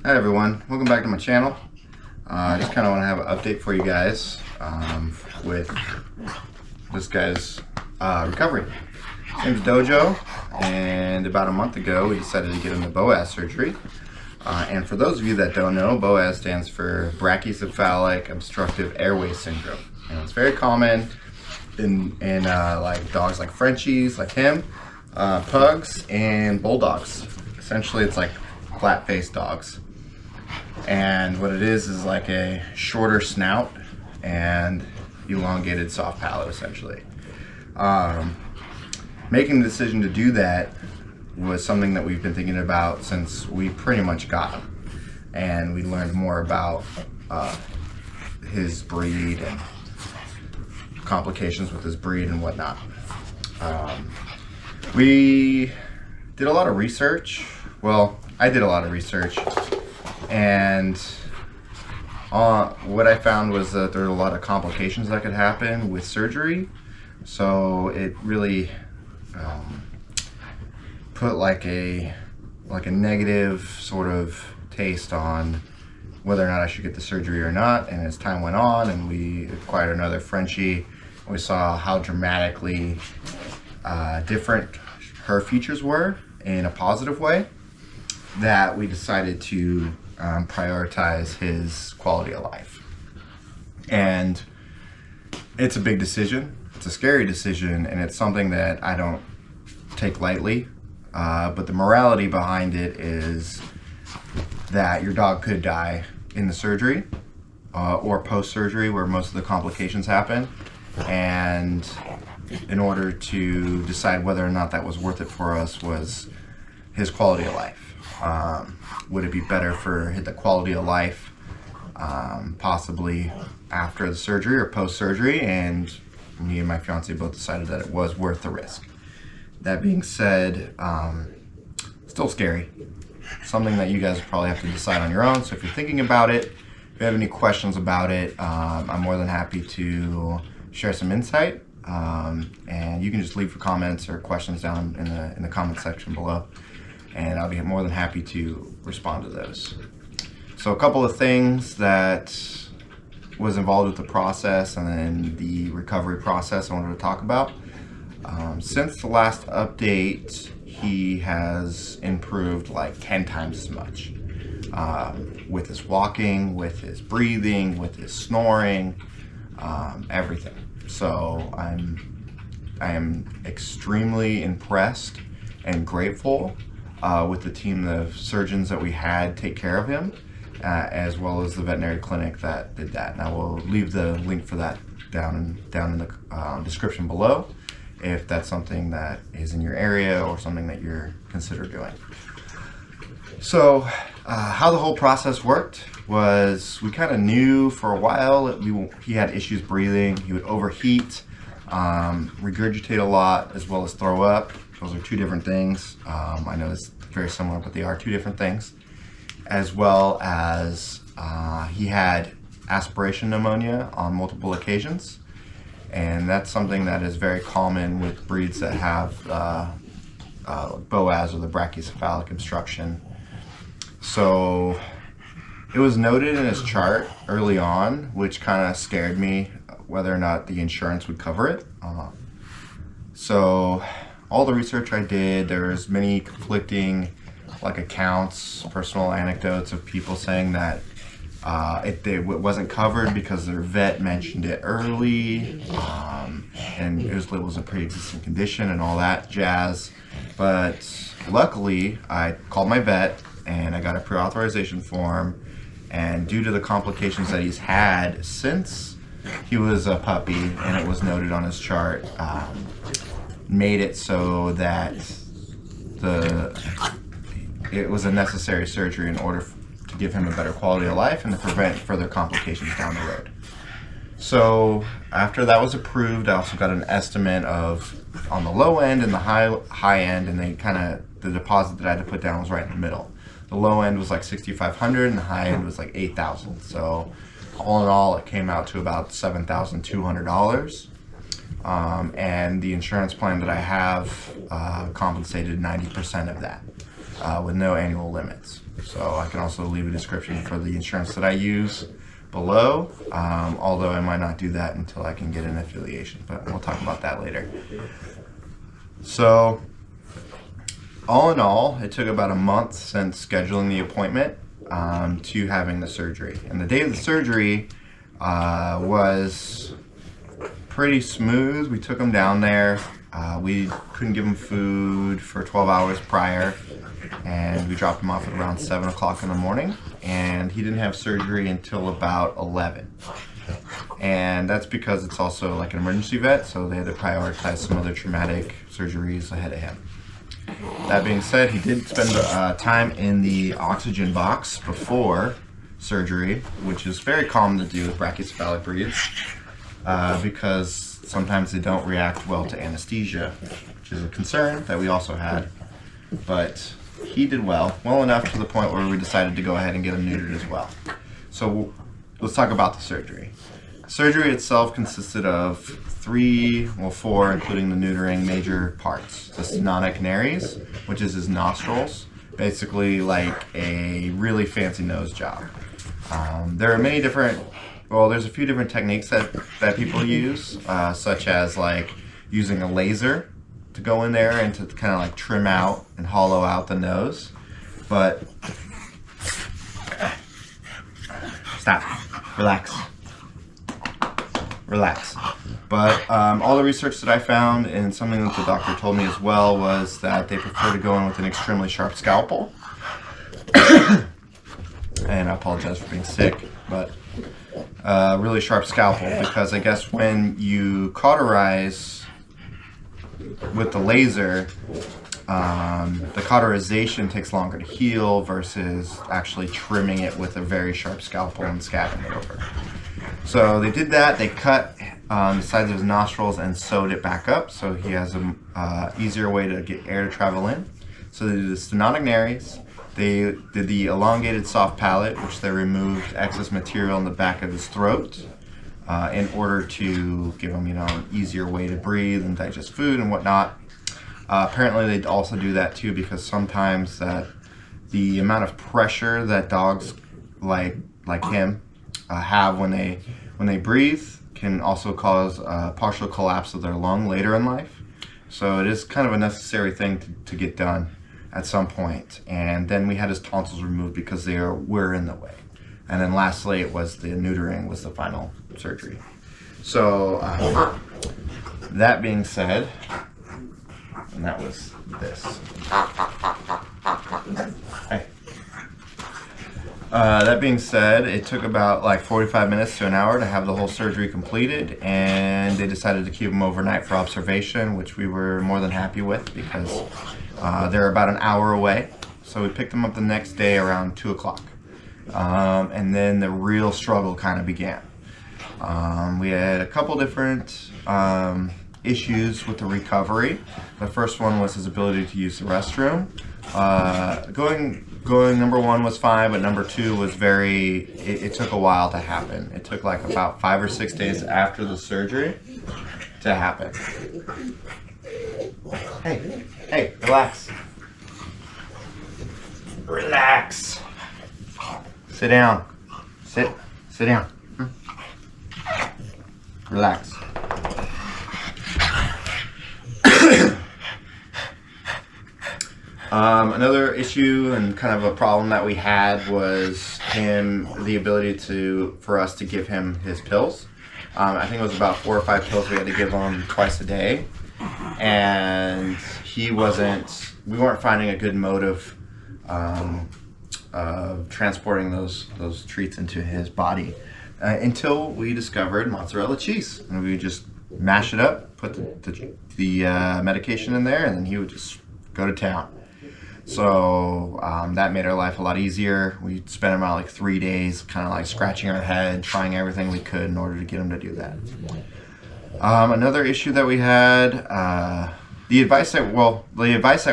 Hi everyone, welcome back to my channel. I just kind of want to have an update for you guys with this guy's recovery. His name's Dojo, and about a month ago we decided to get him the B.O.A.S surgery. And for those of you that don't know, B.O.A.S stands for Brachycephalic Obstructive Airway Syndrome. And it's very common in like dogs like Frenchies, like him, pugs, and bulldogs. Essentially it's like flat-faced dogs. And what it is like a shorter snout and elongated soft palate, essentially. Making the decision to do that was something that we've been thinking about since we pretty much got him, and we learned more about his breed and complications with his breed and whatnot. We did a lot of research. Well, I did a lot of research, and what I found was that there were a lot of complications that could happen with surgery. So it really put like a negative sort of taste on whether or not I should get the surgery or not. And as time went on and we acquired another Frenchie, we saw how dramatically different her features were in a positive way, that we decided to prioritize his quality of life. And it's a big decision, it's a scary decision, and it's something that I don't take lightly. But the morality behind it is that your dog could die in the surgery or post-surgery, where most of the complications happen. And in order to decide whether or not that was worth it for us was his quality of life. Would it be better for the quality of life possibly after the surgery or post-surgery? And me and my fiance both decided that it was worth the risk. That being said, still scary. Something that you guys probably have to decide on your own. So if you're thinking about it, if you have any questions about it, I'm more than happy to share some insight. And you can just leave comments or questions down in the comment section below, and I'll be more than happy to respond to those. So a couple of things that was involved with the process and then the recovery process I wanted to talk about. Since the last update, he has improved like 10 times as much with his walking, with his breathing, with his snoring, everything. So I am extremely impressed and grateful with the team of surgeons that we had take care of him, as well as the veterinary clinic that did that. And I will leave the link for that down in the description below, if that's something that is in your area or something that you're consider doing. So how the whole process worked was, we kind of knew for a while he had issues breathing. He would overheat, regurgitate a lot, as well as throw up. Those are two different things. I know it's very similar, but they are two different things. As well as he had aspiration pneumonia on multiple occasions. And that's something that is very common with breeds that have B.O.A.S or the brachycephalic obstruction. So it was noted in his chart early on, which kind of scared me whether or not the insurance would cover it. So all the research I did, there's many conflicting accounts, personal anecdotes of people saying that it wasn't covered because their vet mentioned it early, and it was a pre-existing condition and all that jazz. But luckily, I called my vet and I got a pre-authorization form, and due to the complications that he's had since he was a puppy, and it was noted on his chart, made it so that it was a necessary surgery in order to give him a better quality of life and to prevent further complications down the road. So after that was approved, I also got an estimate of, on the low end and the high end, and the deposit that I had to put down was right in the middle. The low end was like $6,500 and the high end was like $8,000. So all in all, it came out to about $7,200. And the insurance plan that I have compensated 90% of that with no annual limits. So I can also leave a description for the insurance that I use below, although I might not do that until I can get an affiliation, but we'll talk about that later. So all in all, it took about a month since scheduling the appointment to having the surgery. And the day of the surgery was pretty smooth. We took him down there. We couldn't give him food for 12 hours prior, and we dropped him off at around 7 o'clock in the morning, and he didn't have surgery until about 11. And that's because it's also like an emergency vet, so they had to prioritize some other traumatic surgeries ahead of him. That being said, he did spend time in the oxygen box before surgery, which is very common to do with brachycephalic breeds, because sometimes they don't react well to anesthesia, which is a concern that we also had. But he did well enough to the point where we decided to go ahead and get him neutered as well. So let's talk about the surgery. Surgery itself consisted of 4, including the neutering, major parts. The stenonic nares, which is his nostrils, basically like a really fancy nose job. There are many different, there's a few different techniques that people use, such as like using a laser to go in there and to kind of like trim out and hollow out the nose. But stop, relax. But all the research that I found, and something that the doctor told me as well, was that they prefer to go in with an extremely sharp scalpel. And I apologize for being sick, but really sharp scalpel, because I guess when you cauterize with the laser, the cauterization takes longer to heal versus actually trimming it with a very sharp scalpel and scabbing it over. So they did that. They cut the sides of his nostrils and sewed it back up, so he has a easier way to get air to travel in. So they did the stenonic nares. They did the elongated soft palate, which they removed excess material in the back of his throat in order to give him, an easier way to breathe and digest food and whatnot. Apparently, they also do that too because sometimes the amount of pressure that dogs like him have when they breathe can also cause a partial collapse of their lung later in life. So it is kind of a necessary thing to get done at some point. And then we had his tonsils removed because they were in the way. And then lastly, it was the neutering was the final surgery. So that being said, and that was this. Hey. That being said, it took about like 45 minutes to an hour to have the whole surgery completed, and they decided to keep him overnight for observation, which we were more than happy with because they're about an hour away. So we picked them up the next day around 2 o'clock. And then the real struggle kind of began. We had a couple different issues with the recovery. The first one was his ability to use the restroom. Going number 1 was fine, but number 2 was it took a while to happen. It took like about 5 or 6 days after the surgery to happen. Hey, relax. Relax. Sit down. Sit down. Relax. Another issue and kind of a problem that we had was the ability for us to give him his pills. I think it was about 4 or 5 pills we had to give him twice a day, and we weren't finding a good mode of transporting those treats into his body until we discovered mozzarella cheese, and we would just mash it up, put the medication in there, and then he would just go to town. So that made our life a lot easier. We spent about like 3 days kind of like scratching our head, trying everything we could in order to get him to do that. Another issue that we had, the advice that we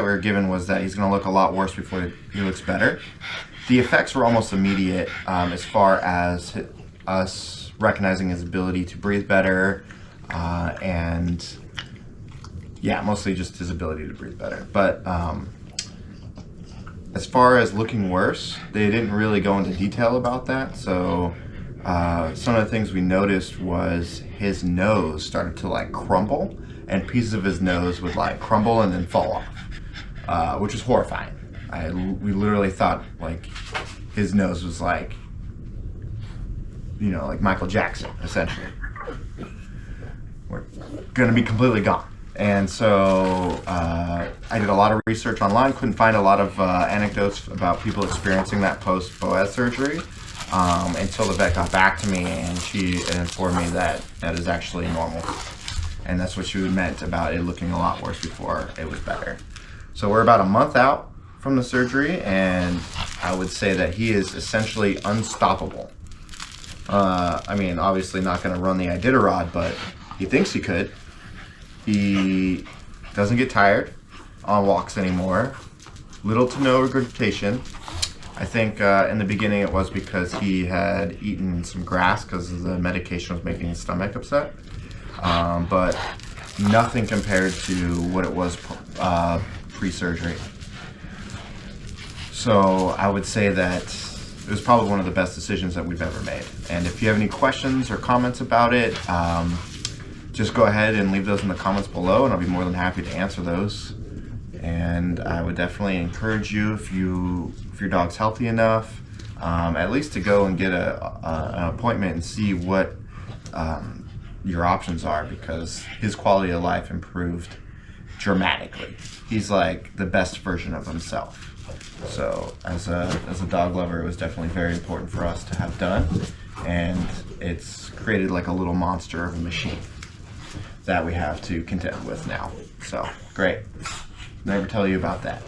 were given was that he's going to look a lot worse before he looks better. The effects were almost immediate as far as us recognizing his ability to breathe better, and yeah, mostly just his ability to breathe better. But As far as looking worse, they didn't really go into detail about that. So some of the things we noticed was his nose started to like crumble, and pieces of his nose would like crumble and then fall off, which was horrifying. We literally thought like his nose was like, you know, like Michael Jackson, essentially. We're gonna be completely gone. And so I did a lot of research online, couldn't find a lot of anecdotes about people experiencing that post-BOAS surgery until the vet got back to me and she informed me that that is actually normal. And that's what she meant about it looking a lot worse before it was better. So we're about a month out from the surgery, and I would say that he is essentially unstoppable. I mean, obviously not going to run the Iditarod, but he thinks he could. He doesn't get tired on walks anymore. Little to no regurgitation. I think in the beginning it was because he had eaten some grass because the medication was making his stomach upset. But nothing compared to what it was pre-surgery. So I would say that it was probably one of the best decisions that we've ever made. And if you have any questions or comments about it, just go ahead and leave those in the comments below, and I'll be more than happy to answer those. And I would definitely encourage you, if your dog's healthy enough, at least to go and get an appointment and see what your options are, because his quality of life improved dramatically. He's like the best version of himself. So as a dog lover, it was definitely very important for us to have done, and it's created like a little monster of a machine that we have to contend with now. So great. Never tell you about that.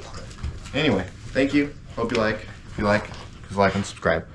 Anyway, thank you. Hope you like. If you like, please like and subscribe.